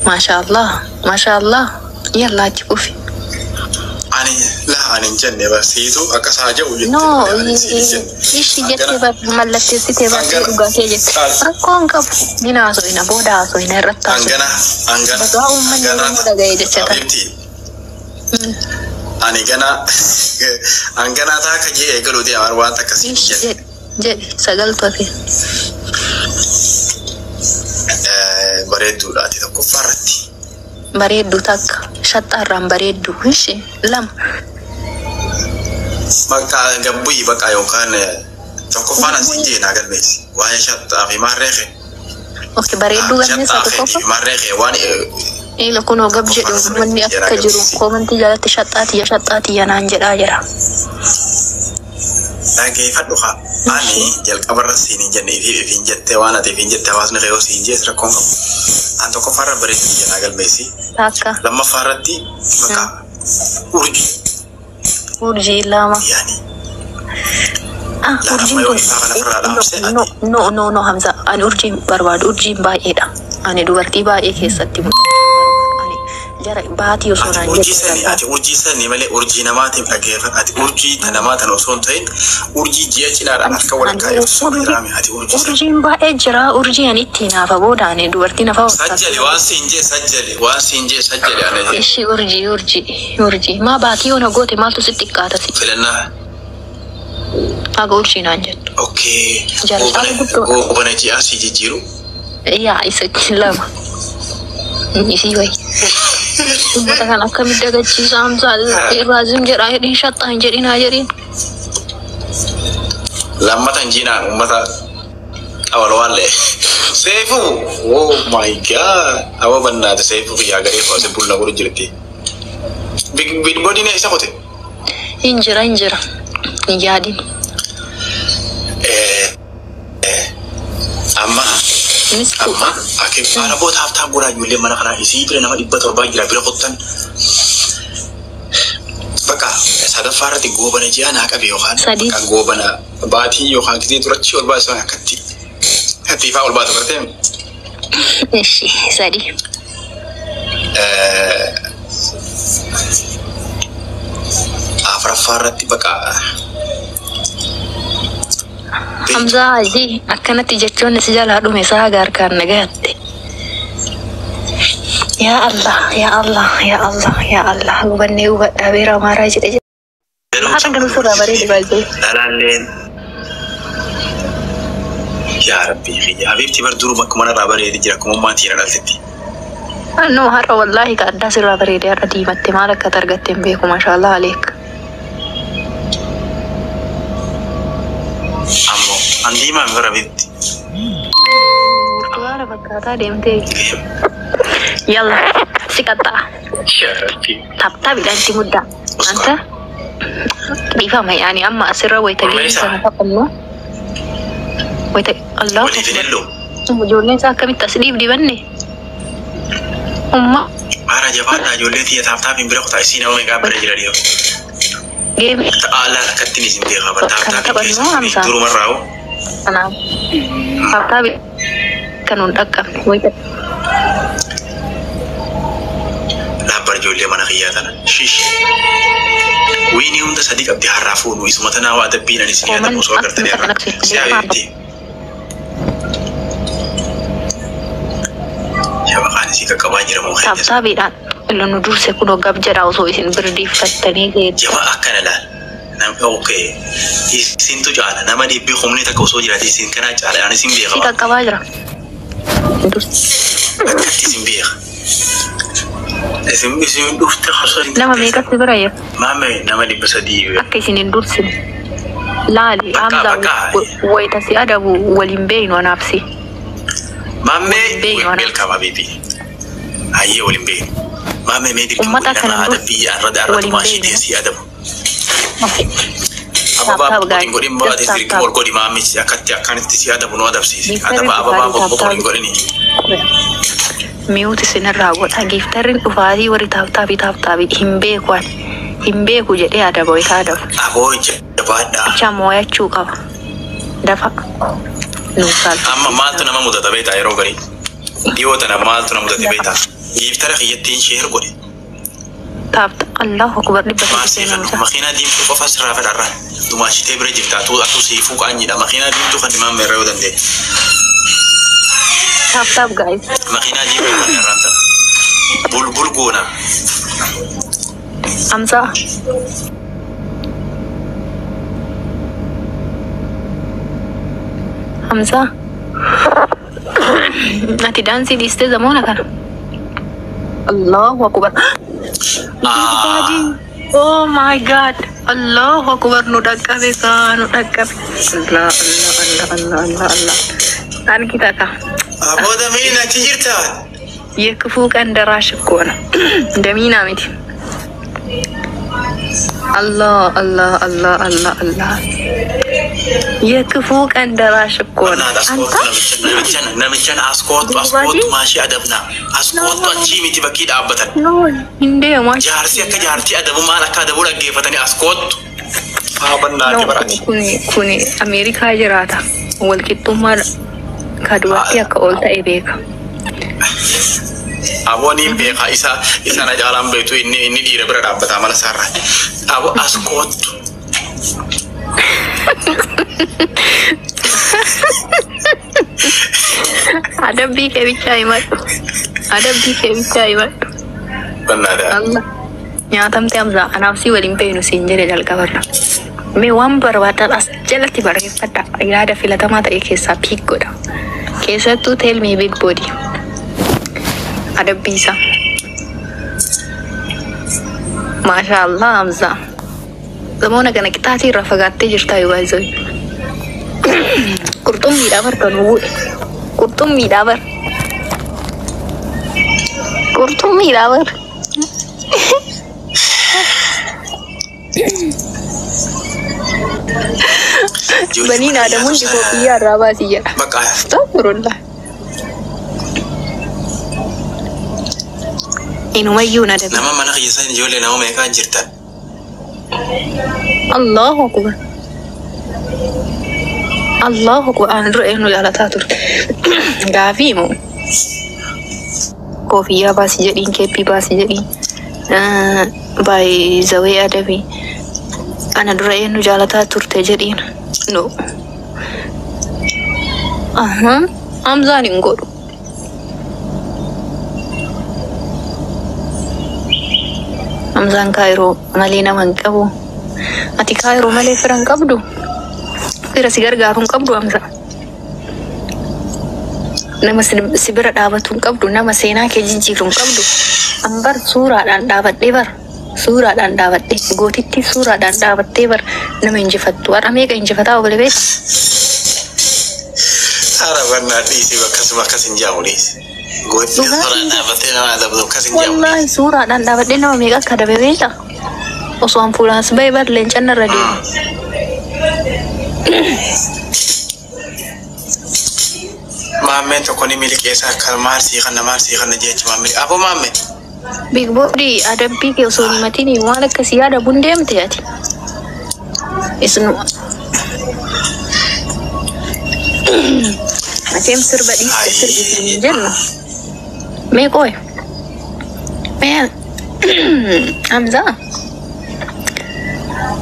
ما شاء الله ما شاء الله يلا تشوفي لا أنا جنّي بس هيزو أكساجة ويجي no إيش جت بس ملتي ستي بس وقاكي جت أكون كاب ديناسو إنا بوداسو إنا رتاسو أنجنا بقاو من يوم ده جت حبيبتي أنجنا تاك جي يقولوا دي أروان تكسي جد سجلت فيه بريدو لا تدك فرتي بريدو تك شطارم بريدو إيش لم بقى جنبي بقى يوكان تكفانا سيجي ناقل بيس وهي شطة في مريخ أوكي بريدو غني شطة في مريخ واني إيه لكونو قبل جدو مني أفكجرو كومنتي جالت شطاتي يا نانجر آجرا لكن فدوها أني جل كبر سيني جنّي في جت وانا في جت واسن غيو سينجي سركون أنت كفار بريد ناقل بيسي لما فارتي بقى أرجي لاما يعني أرجي no همزة أنا أرجي برباد أرجي بايدا أنا دوبرتي باي كيستي جرى باتي وصونا أرجي سني ملء أرجي نماتي أكيف أرجي تنمات نوصون تين أرجي جيتي لا أفكر ولا كايف أرجي باي جرى أرجي يعني تينا فبودا أنا دوبرتي نفا سجلي سجلي أنا إيش أرجي ما باتي ونا قوتي ما تستيق كاتسي فلنا أقول شيء نانجت أوكي وبنجي أسي جيرو يا إيسك لما إيسي وي Matakan aku minta gaji samsal, razim jerai di syata jadi najarin. Lama tanjina, mata awal le. Seifu, oh my god, apa benar tu Seifu ya gari kau sebut lagu rujukti. Big body ni siapa tu? Injera, jadi. Amma, akhir para bot hafta gura julle mana kana isi itu nama ibat orba jira bila kotan. Baka sada fara ti goba na jiana ka biyo kan. Kan goba na bati yo kan kiti turci orba sa katti. Hati fa orba ta bertem. Ishi, sadi. Afra fara ti baka. Hamza aji akan tijacuan sejalan adu mesah agar kan negat. Ya Allah, ya Allah, ya Allah, ya Allah. Ubani ubat abira marah jadi. Akan kan usul abari di baju. Dalalin. Ya Rabbi, ya Habib tibar dulu kemana abari di jarak kamu mati ada seti. No harap wallahi kada sir abari di ada di mati malah katar gatem beku mashallah alik. Ammo, andi mah berabit. Keluar berkata DMT. Yalla, sikata. Tap bilang muda. Anta? Diva mai yani amma asirra wai tagi sana kamu. Wai tagi Allah. Mujurnya sa kami tasdif di mana? Umma. Para jawab jule dia tap imbira kota sini awak enggak berjalan dia. Game. Ala katini sini khabar tap turu marau. Ana. Tap kan undakkan. Wai labar jole mana khiyatan shish wini unda sadiq abdi harafun wa ismatana wa adabina ni sini ada musuh agar tadi siapa kan sih kekawajir mau khiyatan tapi dan lo nudur sekuno gab jarau so isin berdifat tani ke jamaah kanala nam oke isin tu jala nama di bi khumni ta koso jira isin kana jala ani sim bi khawa kawajra isin bi اسم دوست خاصة لما ميكا تبرايا مامي نما دي بسدي أكيد ندرسين لا لي أمزا ويتسي أدب وليمبين ونفسي مامي ويمبيل كما بيبي هاي وليمبين مامي ميدي كم لما أدب بي أرد ماشي ديسي أدب أبا بقولين ما تسير كمول قولي مامي أكانت تسي أدب ونوادب سيسي أدب أبا بقولين قوليني Miuti sinarragot agiftarin ufadi wari tabi himbeku jadi ada boy hadaf aboy jabada chamoya chuka dafa nusal amma mantu nama muda tabe ta ero gari يوتنا مالتنا مدة بيتا يفترق يتين شهر قولي تابت الله أكبر لبا ما سيخن مخينا ديم تو قفص رافد عرّا دماشي تبري جبتاتو أتو سيفوك أني دا مخينا ديم تو خان إمام مريو دندي تاب guys مخينا ديم تو خان رانتا بول قونا أمزا Hamza nanti dansi di stage zamona kan Allahu Akbar oh my god Allahu Akbar nu dakkabe Allah kan kita ka aboda mina tijirta yakfu kan darash kona damina miti Allah يكفو كان دراش كون نمشان اسكوت ماشي ادبنا اسكوت تشيمي تبكيد ابتا نو هندي ماشي جارسي كجارتي ادب مالك ادب ولا جيفتني اسكوت فابنا كبرتي كوني امريكا جراتا والكتومر كدواتي كاولتا ايبيك أبوني بيخا إسا نجالم بيتو إني دير برد أبدا مالا سارة أبو أسكوت ada bi kayak bicai mat benar Allah nyatam tiamza anak si walim pe nu sinjere dal kabarna me wambar watal as jalati barke pata ada filata mata ikesa pikko da kesa tu tell me big body ada bisa Masya Allah Hamza zamona kana kita ti rafagate jirta yuwazo kurtum midabar kanu kurtum midabar bani na da mun ko iya raba siya baka astagfirullah inu mayu na da nama mana kisan jole nama mereka jirta Allahu Akbar andro enu ala tatur gafimu kofiya basi jadi kepi basi jadi by zawe adabi ana dura enu jala tatur te jadi no amzani ngodo amzan kairo malina mankabu ati kairo male fran kabdu kira sigar garun kabdu amza nama sibira dabatun kabdu nama sena ke jinjirun kabdu ambar sura dan dabat debar sura dan dabat de gotitti sura dan dabat debar nama injifatu arame ka injifata boleh bet arabanna disi bakas injawli gotitti sura dabat nama dabat bakas injawli wallahi sura dan dabat de nama mega kada bebeta oswan fulan sebayar lencana radio Mamen to koni milik esa kalmar si kana je mamen apa mamen big body ada pikir usuni matini wala kasi ada bundem tiati isnu macam serbadi jenna me koy me Hamza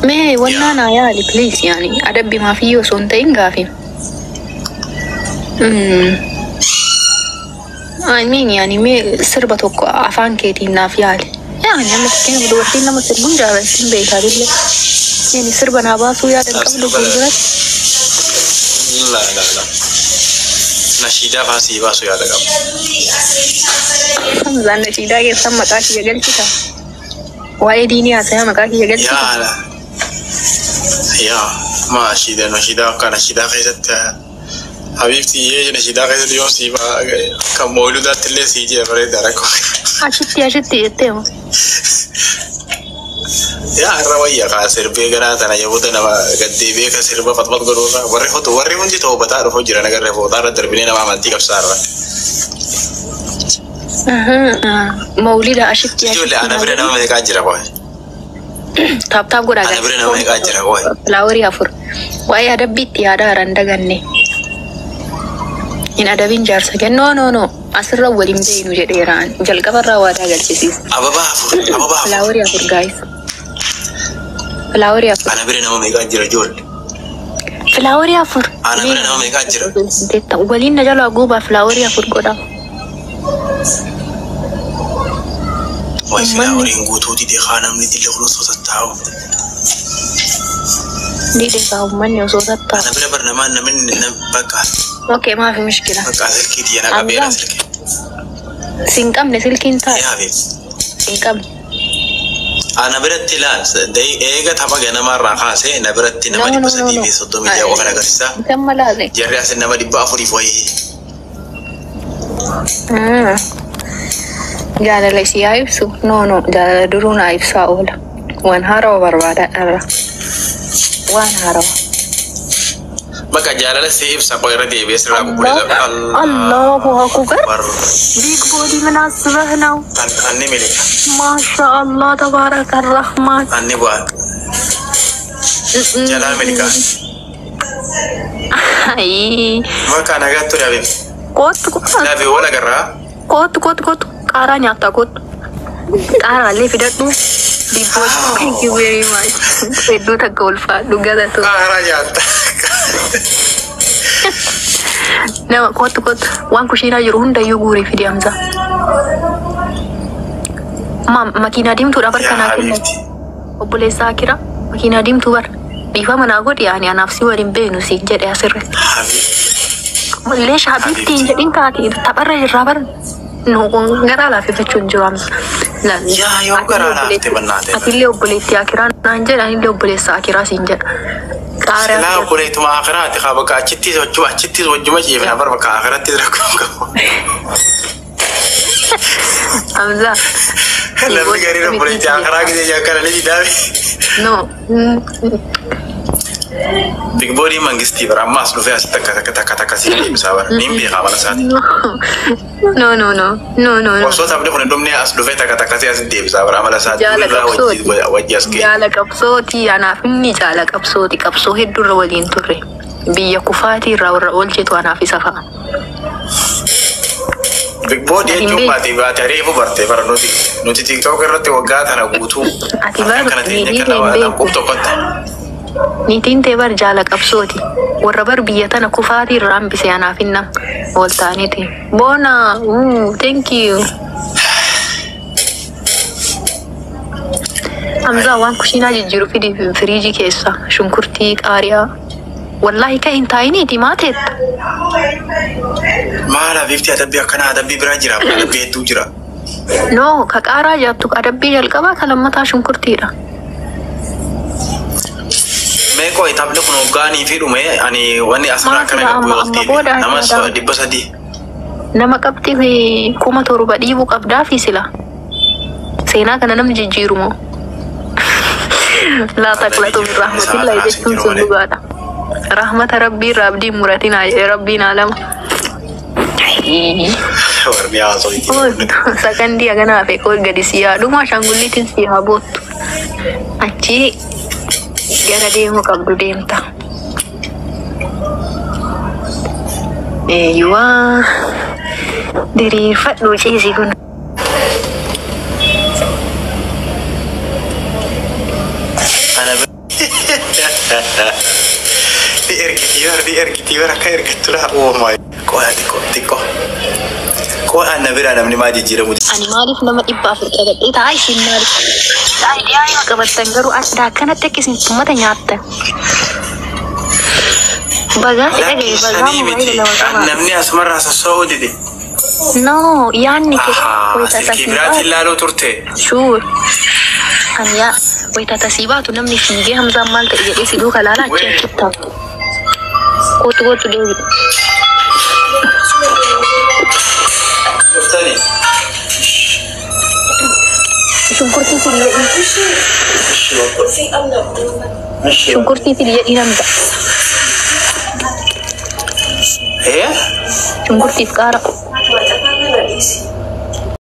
me wana na ya li please yani ada bima fiyo sonta ingafi I mean يعني مي سربتك عفان كيتي نافيالي يعني أنا كنا بدورتين لما سربون جالسين بيتها دي يعني سربنا باسو يا قبل بنجرات لا نشيدا فاسي باسو يا قبل زان نشيدا كيف سام مكاكي يقل كتا واي ديني أسيا مكاكي يقل كتا يا ما نشيدا كان نشيدا خيزت حبيبتي يجي نشيدا غير اليوم سيبا كمولودات اللي سيجي فريد داركو أشتي يتيو يا الروية قاسر بيجنا تنا يبودنا قدي بيك سيربا فطبط قرونا وري منجي توبة تعرف وجرا نقدر فوطار الدربينين ما مانتي كبسارة مولدة أشتي جول أنا برينا ما يكاجرا بوي تاب قرا أنا برينا ما يكاجرا بوي لاوري أفر واي ada bit ya ada randa ganne in ada binjar saja no asirra waliin beeynu jedheeraan jalqabarraa waadaa galchisiis. Ababaa Filaaworii afur guys. Filaaworii afur. Ana bira nama meeqaa jira ijoollee? Filaaworii afur. Ana bira nama meeqaa jira? Waliin na jalaa guubaa filaaworii afur godha. Way filaaworiin guutuuti deeqaa namni dillee kunuunsa taa'u. Dide ka umanni osoo tatta. Ana bira barnamaan namni bakka. Okay, ma fi mushkila. Bakka silkii yana qabeera silkii. Sinqamne silkiin taa. Yaa bees. Sinqamne. Ana biratti ilaal eega tapha ganamarraa kaasee na biratti nama 330 kana agarsiisa. Gammalaale. Jarri asin nama 400 wayii. Jaalala isii haa ibsu. No, jaalala duruu naa ibsaa oola. Waan haarawaa barbaada dharra. Waan haarawaa. Bakka jaalala si ibsa qoy irra deebi'ee sirraa qulqulleessa. Allahu akbar. Big body min asbah now. Anni milika. Masha Allah tabaraka rahman. Anni bu'aa. Jalaa milika. Ay. Bakka nagaattu dhaabee. Kootu. Dhaabee wala garraa. Kootu. Qaaraa nyaata kootu. Qaaraallee fidadhu. Big body. Thank you very much. Hedduu takka ulfaadhu galatu. Qaaraa nyaata. Nama kootu waan kushiinaa jiru hundayyuu guurii fidi Hamza. Makiinaa diimtuudha bar kanaa kenna. Obboleessaa Akira makiinaa diimtuu bar. Bifa manaa godhi yaani anaaf si waliin beenu siin jedhe asirratti. Mallee shaabiittiin jedhin kaati tapharra irraa bar. Garaa laafiffachuun jiru Hamza. Yaa yoo garaa laaftee bannaate. Atillee obboleettii Akiraa naan jedha anillee obboleessaa Akiraa siin jedha. Silaa kuleetuma akiraati kaa bakka achittis wajjuma ciifna bar bakka akiratti rakkoon qabu. Hamza. Namni gariin obboleettii akiraa gisee jaakana ni didaabe. No. Big body mangistii bara ammaas dhufee asitti takka sii deebisaa bara. Niin beekaa mana isaati. No. Osoo taphni kun hin dhumne as dhufee takka sii asitti deebisaa bara amala isaati. Wajji as ga'e. Jaala qabsooti anaaf inni jaala qabsooti qabsoo hedduurra waliin turre. Biyya kufaatii irraa warra oolchetu anaaf isa fa'a. Big body jechuun baate reefu barte bara nuti TikTok irratti waggaa kana guutuu. Ati bara niitiin tee bar jaala qabsooti. Warra bar biyya tana kufaatii irraa hambise anaaf inna ol ta'aniiti. Boona, thank you. Hamza waan kushiinaa jijjiiru fidi firiijii keessa shunkurtii qaariyaa. Wallahi ka hin taa'iniiti maateetta. Maala bifti adabbii akkanaa adabbii biraa jira adabbii hedduu jira. No, ka qaaraa jaattu adabbii jalqabaa ka lammataa shunkurtiidha. Meeqoo taphni kun hoggaanii fi dhume ani wanni asirraa akkana gabbuu yoo ta'e namas 300. Nama qabxii 7,000 dhiibuu qabdaa fi sila. Seenaa kana namni jijjiiru moo? Laa taqlatu min rahmatillah jechuun sun dhugaadha. Rahmata rabbii irraa abdiin muratinaa rabbiin alama. Warri haasoo itti. Sakandii haganaa fi koo gadi si yaaduma ashangulliitiin si haa boottu. Achi gara deemuu qabdu deemta. Eeyyuwaa diriirfadhu ciisi kun. Di ergiti akka ergattu laa uumaa. Koo ana bira namni maa jijjiiramu. Ani maaliif nama 400 qabadhee taa'aa isin maaliif? Dhiyaa yoo qabattan garuu adda akkanatti akka isin uummata nyaattan. Bagaa dhaga'e bagaa moobaayila namni asumarraa sossoo'uu dide. No, yaanni keessa silkii biraatti ilaaluu turte. Sure. Aniyaa wayita tasii baatu namni fiigee Hamzaan maal ta'e jedhee si duuka laalaa achi achitti. Kootu deebi. Shunkurtii fili jedhii Hamza. Shunkurtiif qaara.